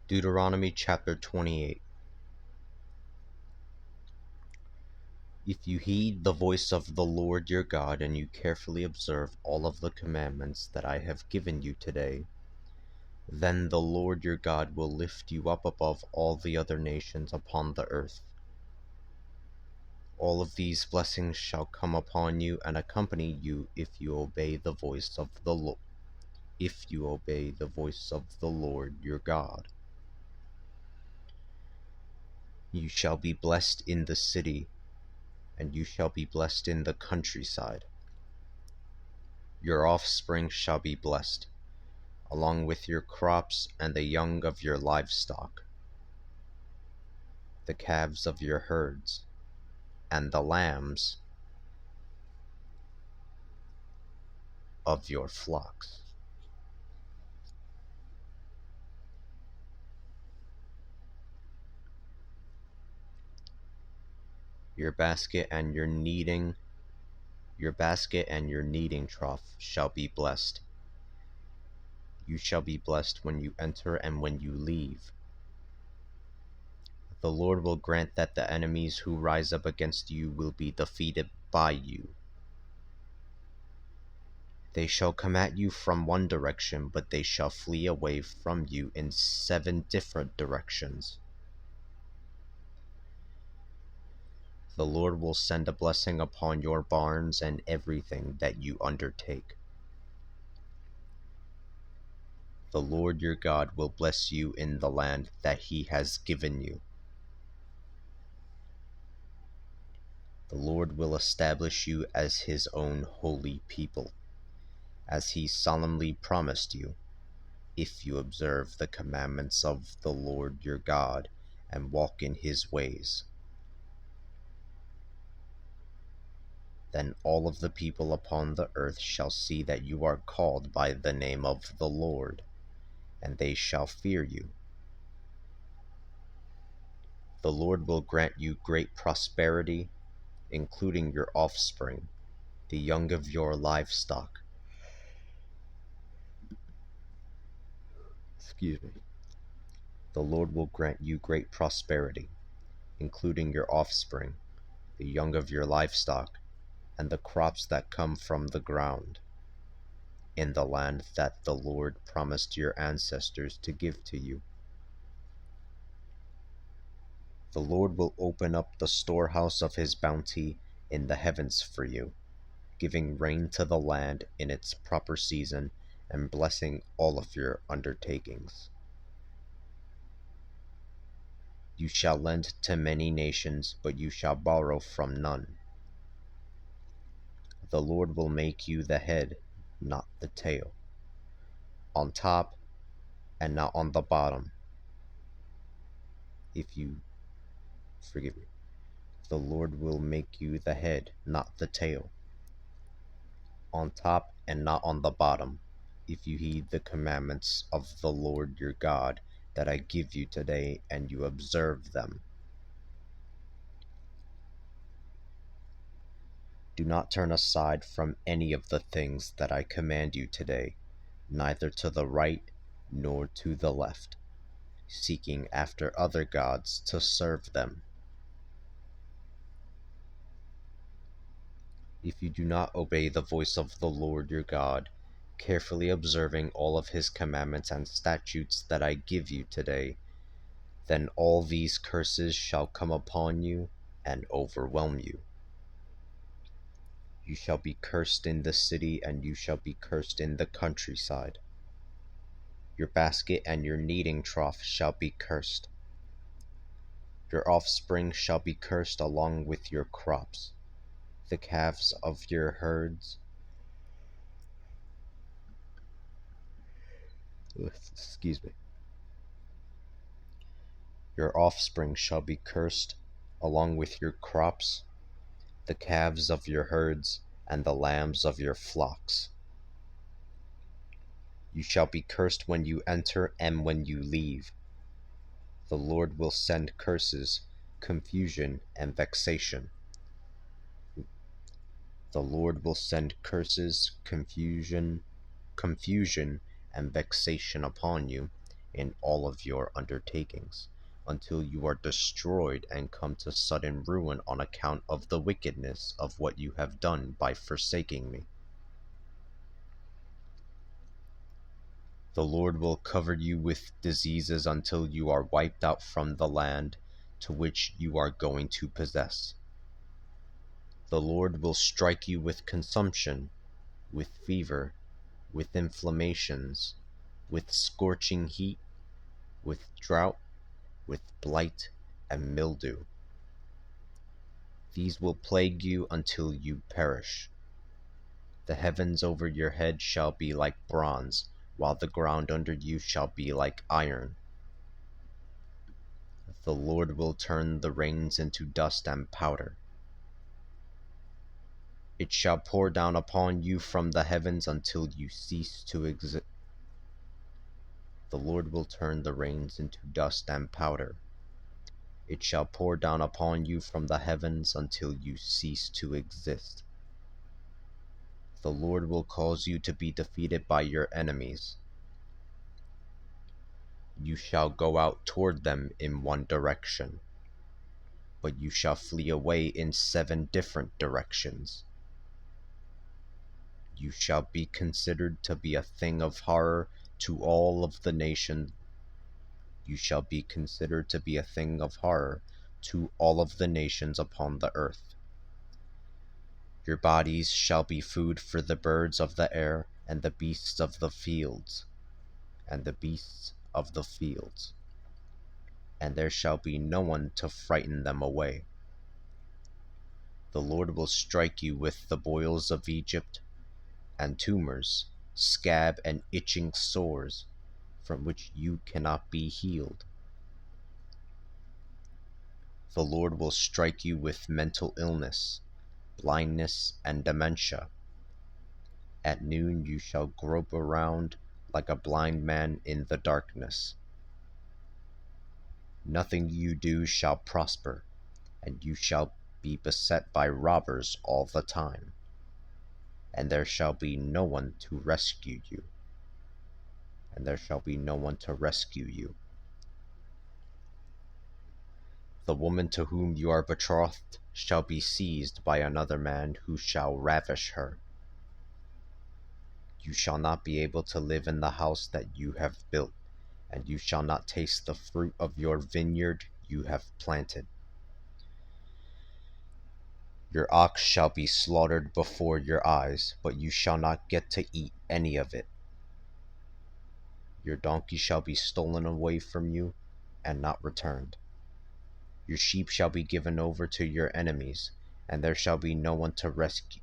Deuteronomy chapter 28. If you heed the voice of the Lord your God, and you carefully observe all of the commandments that I have given you today, then the Lord your God will lift you up above all the other nations upon the earth. All of these blessings shall come upon you and accompany you if you obey the voice of the Lord. If you obey the voice of the Lord your God. You shall be blessed in the city, and you shall be blessed in the countryside. Your offspring shall be blessed, along with your crops and the young of your livestock, the calves of your herds, and the lambs of your flocks. Your basket and your kneading trough shall be blessed. You shall be blessed when you enter and when you leave. The Lord will grant that the enemies who rise up against you will be defeated by you. They shall come at you from one direction, but they shall flee away from you in 7 different directions. The Lord will send a blessing upon your barns and everything that you undertake. The Lord your God will bless you in the land that he has given you. The Lord will establish you as his own holy people, as he solemnly promised you, if you observe the commandments of the Lord your God and walk in his ways. Then all of the people upon the earth shall see that you are called by the name of the Lord, and they shall fear you. The Lord will grant you great prosperity, including your offspring, the young of your livestock. Excuse me. The Lord will grant you great prosperity, including your offspring, the young of your livestock, and the crops that come from the ground, in the land that the Lord promised your ancestors to give to you. The Lord will open up the storehouse of his bounty in the heavens for you, giving rain to the land in its proper season and blessing all of your undertakings. You shall lend to many nations, but you shall borrow from none. The Lord will make you the head, not the tail, on top and not on the bottom. If you forgive me, the Lord will make you the head, not the tail, on top and not on the bottom, if you heed the commandments of the Lord your God that I give you today and you observe them. Do not turn aside from any of the things that I command you today, neither to the right nor to the left, seeking after other gods to serve them. If you do not obey the voice of the Lord your God, carefully observing all of his commandments and statutes that I give you today, then all these curses shall come upon you and overwhelm you. You shall be cursed in the city, and you shall be cursed in the countryside. Your basket and your kneading trough shall be cursed. Your offspring shall be cursed along with your crops, the calves of your herds. Excuse me. Your offspring shall be cursed along with your crops, the calves of your herds, and the lambs of your flocks. You shall be cursed when you enter and when you leave. The Lord will send curses, confusion, and vexation. The Lord will send curses, confusion, and vexation upon you in all of your undertakings, until you are destroyed and come to sudden ruin on account of the wickedness of what you have done by forsaking me. The Lord will cover you with diseases until you are wiped out from the land to which you are going to possess. The Lord will strike you with consumption, with fever, with inflammations, with scorching heat, with drought, with blight and mildew. These will plague you until you perish. The heavens over your head shall be like bronze, while the ground under you shall be like iron. The Lord will turn the rains into dust and powder. It shall pour down upon you from the heavens until you cease to exist. The Lord will turn the rains into dust and powder. It shall pour down upon you from the heavens until you cease to exist. The Lord will cause you to be defeated by your enemies. You shall go out toward them in one direction, but you shall flee away in 7 different directions. You shall be considered to be a thing of horror to all of the nations. You shall be considered to be a thing of horror to all of the nations upon the earth. Your bodies shall be food for the birds of the air and the beasts of the fields, and the beasts of the fields, and there shall be no one to frighten them away. The Lord will strike you with the boils of Egypt, and tumors, scab and itching sores, from which you cannot be healed. The Lord will strike you with mental illness, blindness, and dementia. At noon you shall grope around like a blind man in the darkness. Nothing you do shall prosper, and you shall be beset by robbers all the time, and there shall be no one to rescue you. And there shall be no one to rescue you. The woman to whom you are betrothed shall be seized by another man who shall ravish her. You shall not be able to live in the house that you have built, and you shall not taste the fruit of your vineyard you have planted. Your ox shall be slaughtered before your eyes, but you shall not get to eat any of it. Your donkey shall be stolen away from you and not returned. Your sheep shall be given over to your enemies, and there shall be no one to rescue.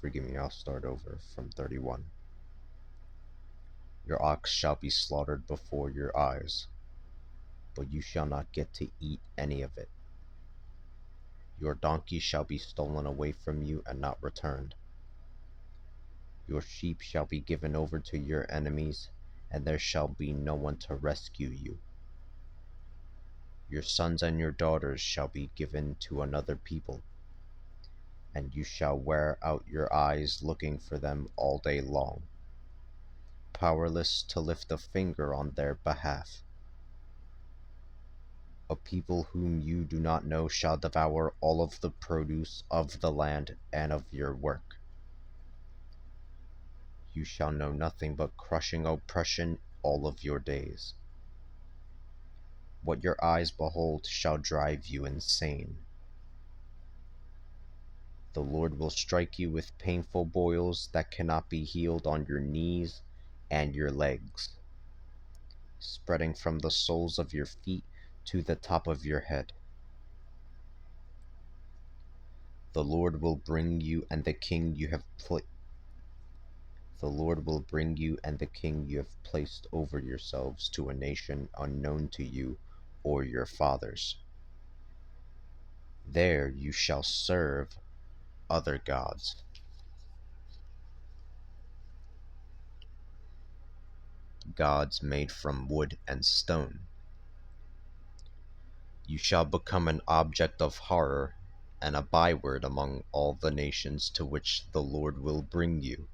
Forgive me, I'll start over from 31. Your ox shall be slaughtered before your eyes, but you shall not get to eat any of it. Your donkey shall be stolen away from you and not returned. Your sheep shall be given over to your enemies, and there shall be no one to rescue you. Your sons and your daughters shall be given to another people, and you shall wear out your eyes looking for them all day long, powerless to lift a finger on their behalf. A people whom you do not know shall devour all of the produce of the land and of your work. You shall know nothing but crushing oppression all of your days. What your eyes behold shall drive you insane. The Lord will strike you with painful boils that cannot be healed on your knees and your legs, spreading from the soles of your feet to the top of your head. The Lord will bring you and the king you have The Lord will bring you and the king you have placed over yourselves to a nation unknown to you or your fathers. There you shall serve other gods, gods made from wood and stone. You shall become an object of horror and a byword among all the nations to which the Lord will bring you.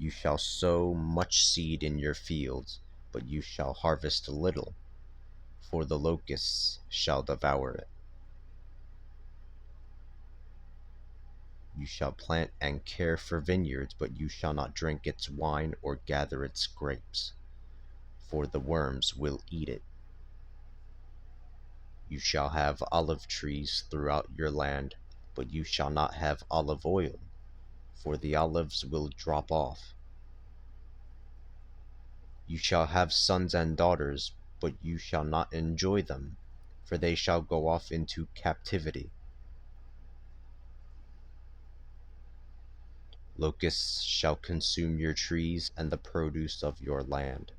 You shall sow much seed in your fields, but you shall harvest little, for the locusts shall devour it. You shall plant and care for vineyards, but you shall not drink its wine or gather its grapes, for the worms will eat it. You shall have olive trees throughout your land, but you shall not have olive oil, for the olives will drop off. You shall have sons and daughters, but you shall not enjoy them, for they shall go off into captivity. Locusts shall consume your trees and the produce of your land.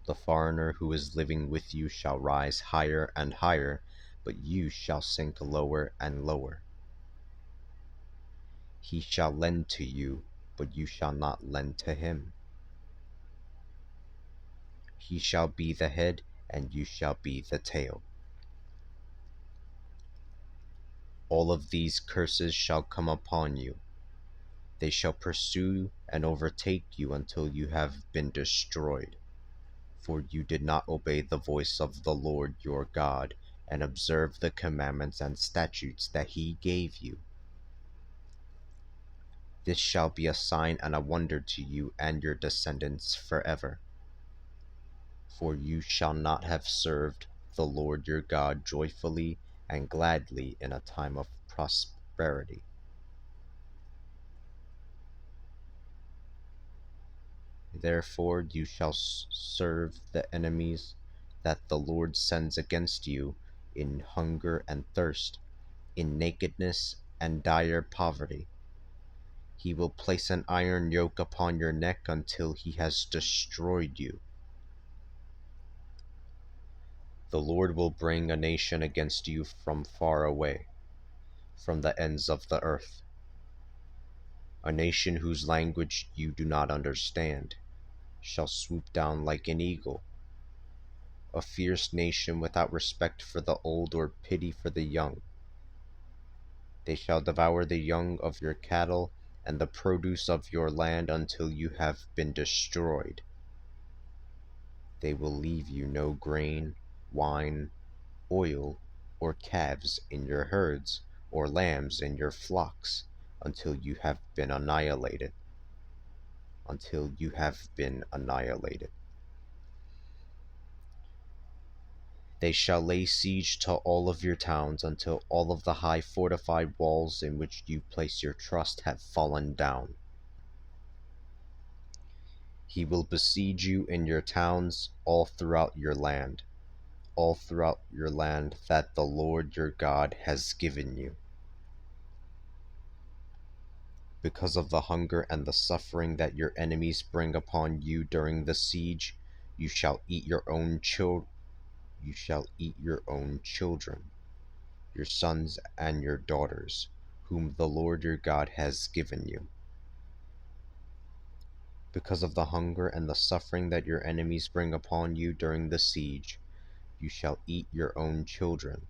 The foreigner who is living with you shall rise higher and higher, but you shall sink lower and lower. He shall lend to you, but you shall not lend to him. He shall be the head, and you shall be the tail. All of these curses shall come upon you. They shall pursue and overtake you until you have been destroyed. For you did not obey the voice of the Lord your God, and observe the commandments and statutes that he gave you. This shall be a sign and a wonder to you and your descendants forever. For you shall not have served the Lord your God joyfully and gladly in a time of prosperity. Therefore you shall serve the enemies that the Lord sends against you in hunger and thirst, in nakedness and dire poverty. He will place an iron yoke upon your neck until he has destroyed you. The Lord will bring a nation against you from far away, from the ends of the earth, a nation whose language you do not understand shall swoop down like an eagle, a fierce nation without respect for the old or pity for the young. They shall devour the young of your cattle and the produce of your land until you have been destroyed. They will leave you no grain, wine, oil, or calves in your herds, or lambs in your flocks, until you have been annihilated. Until you have been annihilated. They shall lay siege to all of your towns until all of the high fortified walls in which you place your trust have fallen down. He will besiege you in your towns all throughout your land, that the Lord your God has given you. Because of the hunger and the suffering that your enemies bring upon you during the siege, you shall eat your own children, your sons and your daughters, whom the Lord your God has given you. Because of the hunger and the suffering that your enemies bring upon you during the siege, you shall eat your own children,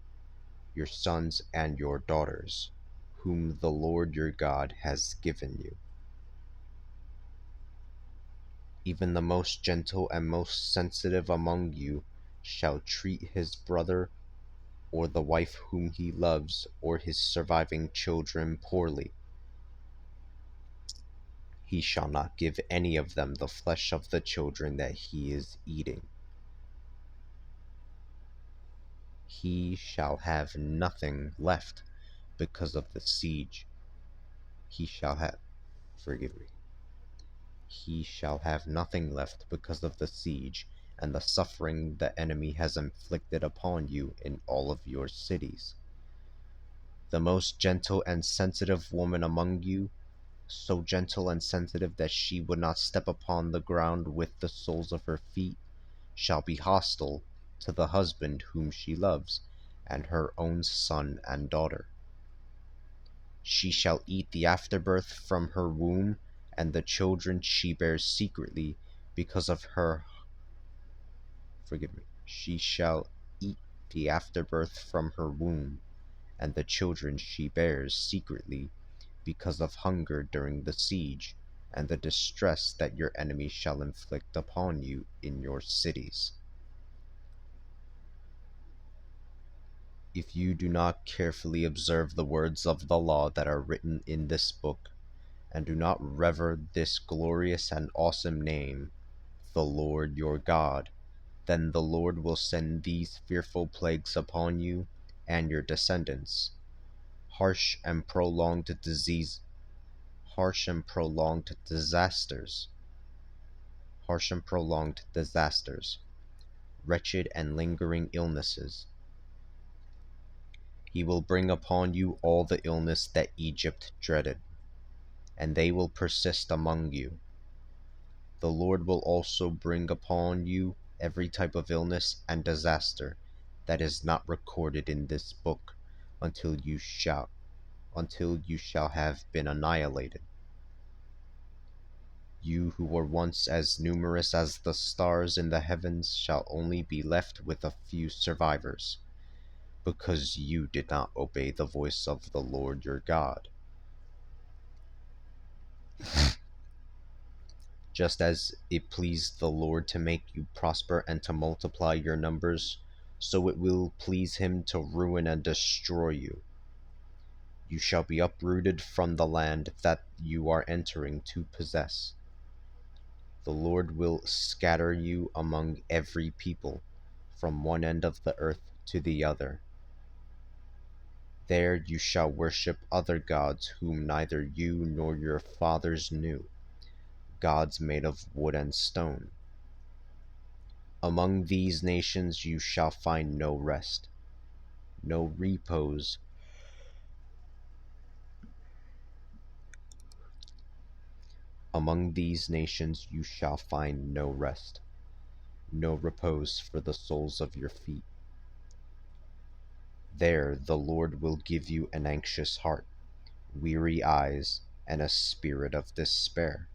your sons and your daughters, whom the Lord your God has given you. Even the most gentle and most sensitive among you shall treat his brother or the wife whom he loves or his surviving children poorly. He shall not give any of them the flesh of the children that he is eating. He shall have nothing left because of the siege. He shall have, forgive me. He shall have nothing left because of the siege and the suffering the enemy has inflicted upon you in all of your cities. The most gentle and sensitive woman among you, so gentle and sensitive that she would not step upon the ground with the soles of her feet, shall be hostile to the husband whom she loves, and her own son and daughter. She shall eat the afterbirth from her womb, and the children she bears secretly, because of her. Forgive me. She shall eat the afterbirth from her womb, and the children she bears secretly, because of hunger during the siege, and the distress that your enemies shall inflict upon you in your cities. If you do not carefully observe the words of the law that are written in this book, and do not revere this glorious and awesome name, the Lord your God, then the Lord will send these fearful plagues upon you and your descendants, harsh and prolonged disease, harsh and prolonged disasters, harsh and prolonged disasters, wretched and lingering illnesses. He will bring upon you all the illness that Egypt dreaded, and they will persist among you. The Lord will also bring upon you every type of illness and disaster that is not recorded in this book until you shall have been annihilated. You who were once as numerous as the stars in the heavens shall only be left with a few survivors, because you did not obey the voice of the Lord your God. Just as it pleased the Lord to make you prosper and to multiply your numbers, so it will please him to ruin and destroy you. You shall be uprooted from the land that you are entering to possess. The Lord will scatter you among every people, from one end of the earth to the other. There you shall worship other gods whom neither you nor your fathers knew, gods made of wood and stone. Among these nations you shall find no rest, no repose. Among these nations you shall find no rest, no repose for the soles of your feet. There the Lord will give you an anxious heart, weary eyes, and a spirit of despair.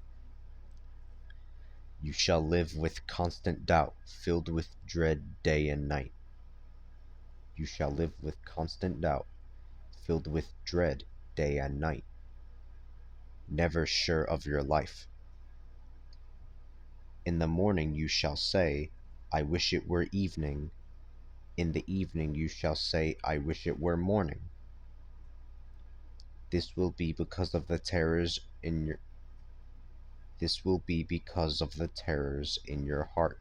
You shall live with constant doubt, filled with dread day and night. You shall live with constant doubt, filled with dread day and night, never sure of your life. In the morning you shall say, I wish it were evening. In the evening you shall say, I wish it were morning. This will be because of the terrors in your This will be because of the terrors in your heart,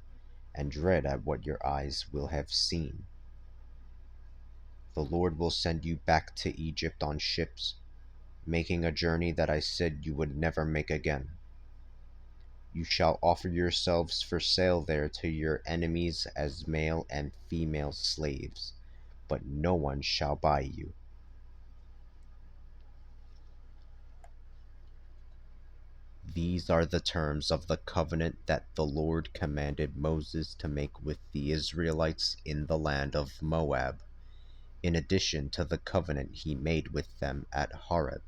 and dread at what your eyes will have seen. The Lord will send you back to Egypt on ships, making a journey that I said you would never make again. You shall offer yourselves for sale there to your enemies as male and female slaves, but no one shall buy you. These are the terms of the covenant that the Lord commanded Moses to make with the Israelites in the land of Moab, in addition to the covenant he made with them at Horeb.